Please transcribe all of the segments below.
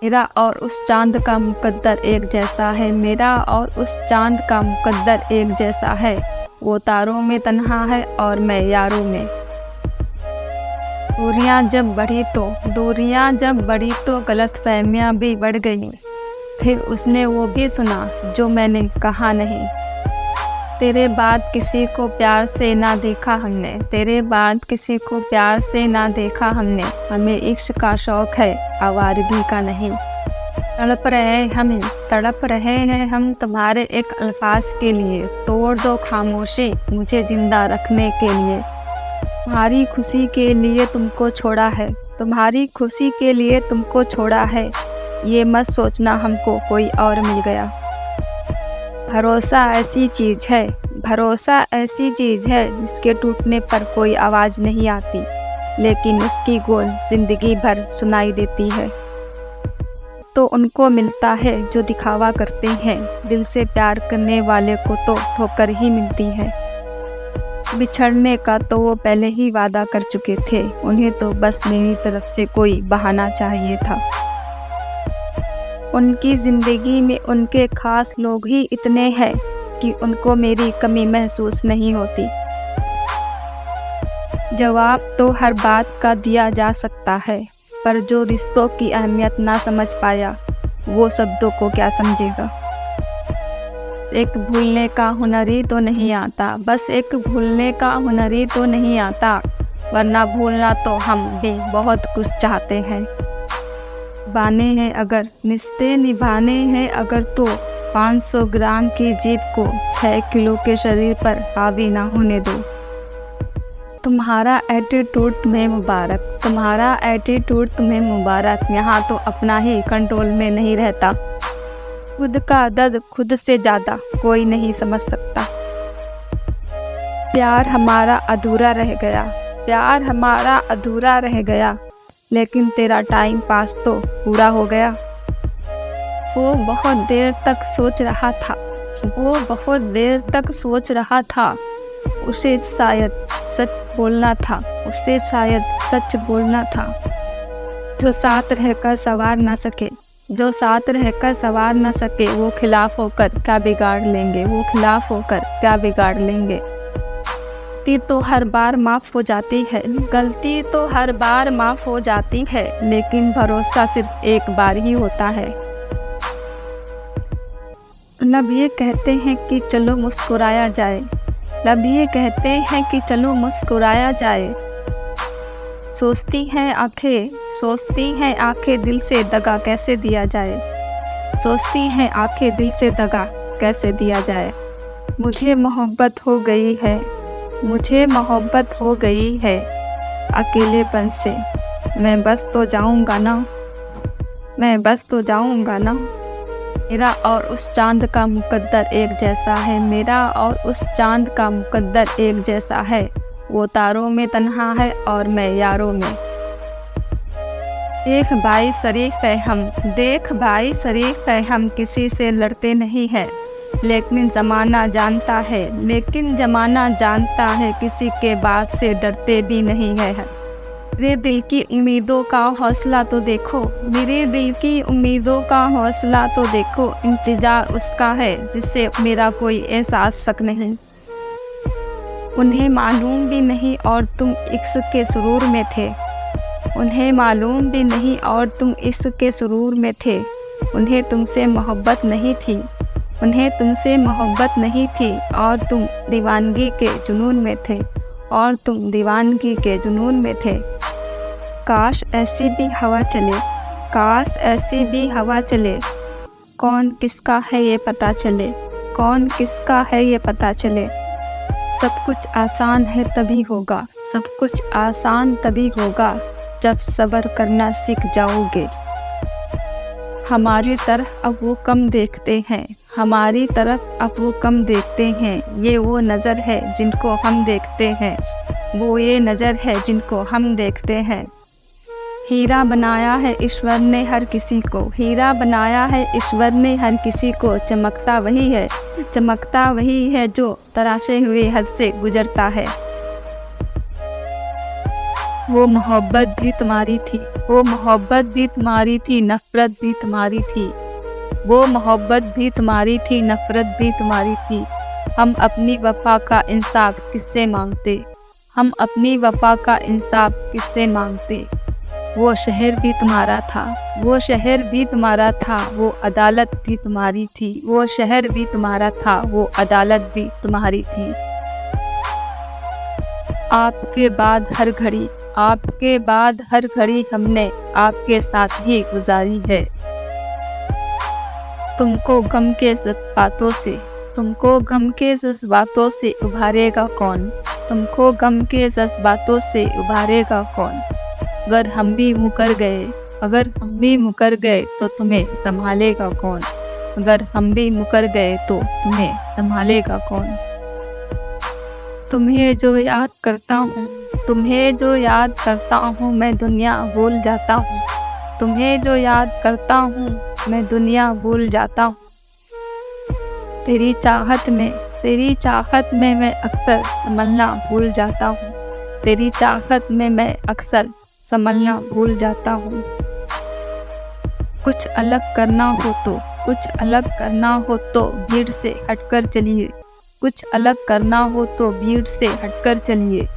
मेरा और उस चाँद का मुकद्दर एक जैसा है, मेरा और उस चाँद का मुकद्दर एक जैसा है। वो तारों में तन्हा है और मैं यारों में। दूरियां जब बढ़ी तो गलतफहमियां भी बढ़ गईं। फिर उसने वो भी सुना जो मैंने कहा नहीं। तेरे बाद किसी को प्यार से ना देखा हमने, तेरे बाद किसी को प्यार से ना देखा हमने। हमें इश्क का शौक़ है, आवारगी का नहीं। तड़प रहे हैं हम तुम्हारे एक अल्फाज के लिए। तोड़ दो खामोशी मुझे जिंदा रखने के लिए। तुम्हारी खुशी के लिए तुमको छोड़ा है, तुम्हारी खुशी के लिए तुमको छोड़ा है। ये मत सोचना हमको कोई और मिल गया। भरोसा ऐसी चीज़ है जिसके टूटने पर कोई आवाज़ नहीं आती, लेकिन उसकी गूंज ज़िंदगी भर सुनाई देती है। तो उनको मिलता है जो दिखावा करते हैं, दिल से प्यार करने वाले को तो ठोकर ही मिलती है। बिछड़ने का तो वो पहले ही वादा कर चुके थे, उन्हें तो बस मेरी तरफ से कोई बहाना चाहिए था। उनकी ज़िंदगी में उनके ख़ास लोग ही इतने हैं कि उनको मेरी कमी महसूस नहीं होती। जवाब तो हर बात का दिया जा सकता है, पर जो रिश्तों की अहमियत ना समझ पाया वो शब्दों को क्या समझेगा। एक भूलने का हुनर ही तो नहीं आता, बस एक भूलने का हुनर ही तो नहीं आता, वरना भूलना तो हम भी बहुत कुछ चाहते हैं। बाने हैं अगर रिश्ते निभाने हैं अगर, तो 500 ग्राम की जीत को 6 किलो के शरीर पर हावी ना होने दो। तुम्हारा एटीट्यूड तुम्हें मुबारक, तुम्हारा एटीट्यूड तुम्हें मुबारक। यहाँ तो अपना ही कंट्रोल में नहीं रहता। खुद का दर्द खुद से ज़्यादा कोई नहीं समझ सकता। प्यार हमारा अधूरा रह गया, लेकिन तेरा टाइम पास तो पूरा हो गया। वो बहुत देर तक सोच रहा था, उसे शायद सच बोलना था। जो साथ रहकर सवार न सके, वो खिलाफ होकर क्या बिगाड़ लेंगे। गलती तो हर बार माफ़ हो जाती है, लेकिन भरोसा सिर्फ एक बार ही होता है। लब ये कहते हैं कि चलो मुस्कुराया जाए। सोचती हैं आंखें दिल से दगा कैसे दिया जाए। मुझे मोहब्बत हो गई है अकेलेपन से। मैं बस तो जाऊंगा ना। मेरा और उस चाँद का मुकद्दर एक जैसा है, मेरा और उस चाँद का मुकद्दर एक जैसा है। वो तारों में तन्हा है और मैं यारों में। देख भाई शरीफ है हम किसी से लड़ते नहीं है, लेकिन ज़माना जानता है किसी के बाप से डरते भी नहीं है। मेरे दिल की उम्मीदों का हौसला तो देखो, इंतजार उसका है जिससे मेरा कोई एहसास शक नहीं। उन्हें मालूम भी नहीं और तुम इश्क के सुरूर में थे। उन्हें तुमसे मोहब्बत नहीं थी और तुम दीवानगी के जुनून में थे। काश ऐसी भी हवा चले, कौन किसका है ये पता चले। सब कुछ आसान तभी होगा जब सब्र करना सीख जाओगे। हमारी तरफ अब वो कम देखते हैं, ये वो नज़र है जिनको हम देखते हैं। हीरा बनाया है ईश्वर ने हर किसी को, चमकता वही है जो तराशे हुए हद से गुजरता है। वो मोहब्बत भी तुम्हारी थी, वो मोहब्बत भी तुम्हारी थी, नफ़रत भी तुम्हारी थी। वो मोहब्बत भी तुम्हारी थी, नफ़रत भी तुम्हारी थी। हम अपनी वफ़ा का इंसाफ़ किससे मांगते, हम अपनी वफ़ा का इंसाफ़ किससे मांगते। वो शहर भी तुम्हारा था, वो शहर भी तुम्हारा था, वो अदालत भी तुम्हारी थी। वो शहर भी तुम्हारा था, वो अदालत भी तुम्हारी थी। आपके बाद हर घड़ी, आपके बाद हर घड़ी हमने आपके साथ ही गुजारी है। तुमको गम के जज्बातों से, तुमको गम के जज्बातों से उभारेगा कौन, तुमको गम के जज्बातों से उभारेगा कौन। अगर हम भी मुकर गए, अगर हम भी मुकर गए तो तुम्हें संभालेगा कौन। अगर हम भी मुकर गए तो तुम्हें संभालेगा कौन। तुम्हें जो याद करता हूँ, तुम्हें जो याद करता हूँ, मैं दुनिया भूल जाता हूँ। तुम्हें जो याद करता हूँ, मैं दुनिया भूल जाता हूँ। तेरी चाहत में, तेरी चाहत में मैं अक्सर संभलना भूल जाता हूँ। तेरी चाहत में मैं अक्सर संभलना भूल जाता हूँ। कुछ अलग करना हो तो, कुछ अलग करना हो तो भीड़ से हटकर चलिए। कुछ अलग करना हो तो भीड़ से हटकर चलिए।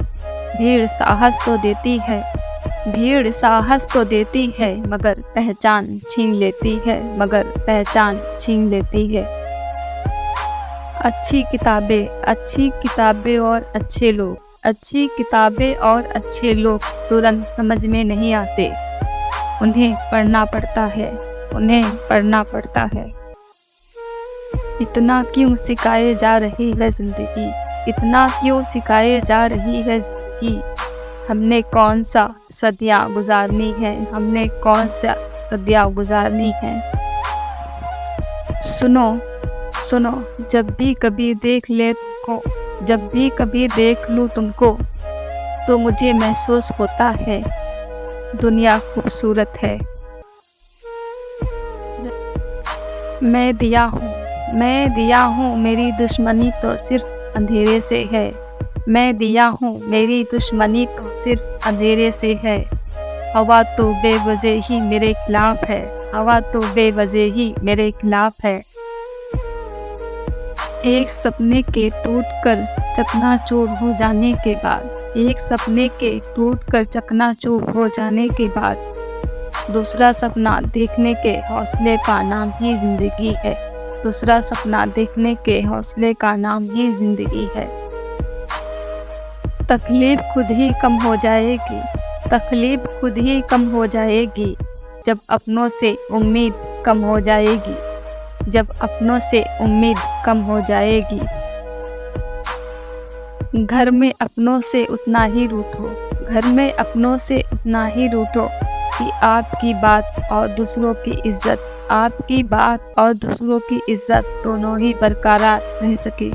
भीड़ साहस तो देती है, भीड़ साहस तो देती है, मगर पहचान छीन लेती है, मगर पहचान छीन लेती है। अच्छी किताबें और अच्छे लोग, अच्छी किताबें और अच्छे लोग तुरंत समझ में नहीं आते। उन्हें पढ़ना पड़ता है, उन्हें पढ़ना पड़ता है। इतना क्यों सिखाए जा रही है ज़िंदगी, इतना क्यों सिखाए जा रही है ज़िंदगी। हमने कौन सा सदियाँ गुजारनी है, हमने कौन सा सदियाँ गुजारनी है। सुनो सुनो, जब भी कभी देख ले तुमको, जब भी कभी देख लूँ तुमको, तो मुझे महसूस होता है दुनिया खूबसूरत है। मैं दिया हूँ, मैं दिया हूँ, मेरी दुश्मनी तो सिर्फ अंधेरे से है। मैं दिया हूँ, मेरी दुश्मनी तो सिर्फ अंधेरे से है। हवा तो बेवजह ही मेरे खिलाफ है, हवा तो बेवजह ही मेरे खिलाफ है। एक सपने के टूटकर चकनाचूर हो जाने के बाद, एक सपने के टूटकर चकनाचूर हो जाने के बाद, दूसरा सपना देखने के हौसले का नाम ही ज़िंदगी है। दूसरा सपना देखने के हौसले का नाम ही ज़िंदगी है। तकलीफ खुद ही कम हो जाएगी, तकलीफ खुद ही कम हो जाएगी, जब अपनों से उम्मीद कम हो जाएगी, जब अपनों से उम्मीद कम हो जाएगी। घर में अपनों से उतना ही रूठो, घर में अपनों से उतना ही रूठो कि आपकी बात और दूसरों की इज्जत, आपकी बात और दूसरों की इज्जत दोनों ही बरकरार रह सके।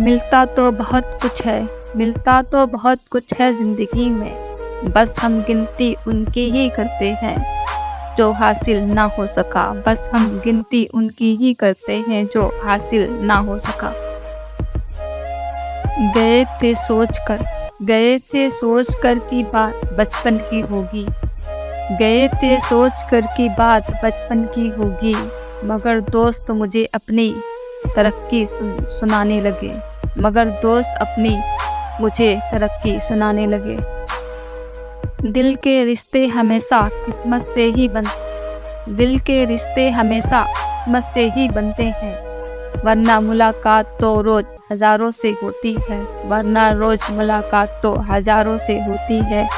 मिलता तो बहुत कुछ है, मिलता तो बहुत कुछ है ज़िंदगी में, बस हम गिनती उनकी ही करते हैं जो हासिल ना हो सका। बस हम गिनती उनकी ही करते हैं जो हासिल ना हो सका। गए थे सोच कर, गए थे सोच कर की बात बचपन की होगी, गए थे सोच कर की बात बचपन की होगी, मगर दोस्त मुझे अपनी तरक्की सुनाने लगे, मगर दोस्त अपनी मुझे तरक्की सुनाने लगे। दिल के रिश्ते हमेशा किस्मत से ही दिल के रिश्ते हमेशा किस्मत से ही बनते हैं, वरना मुलाकात तो रोज़ हज़ारों से होती है, वरना रोज़ मुलाकात तो हज़ारों से होती है।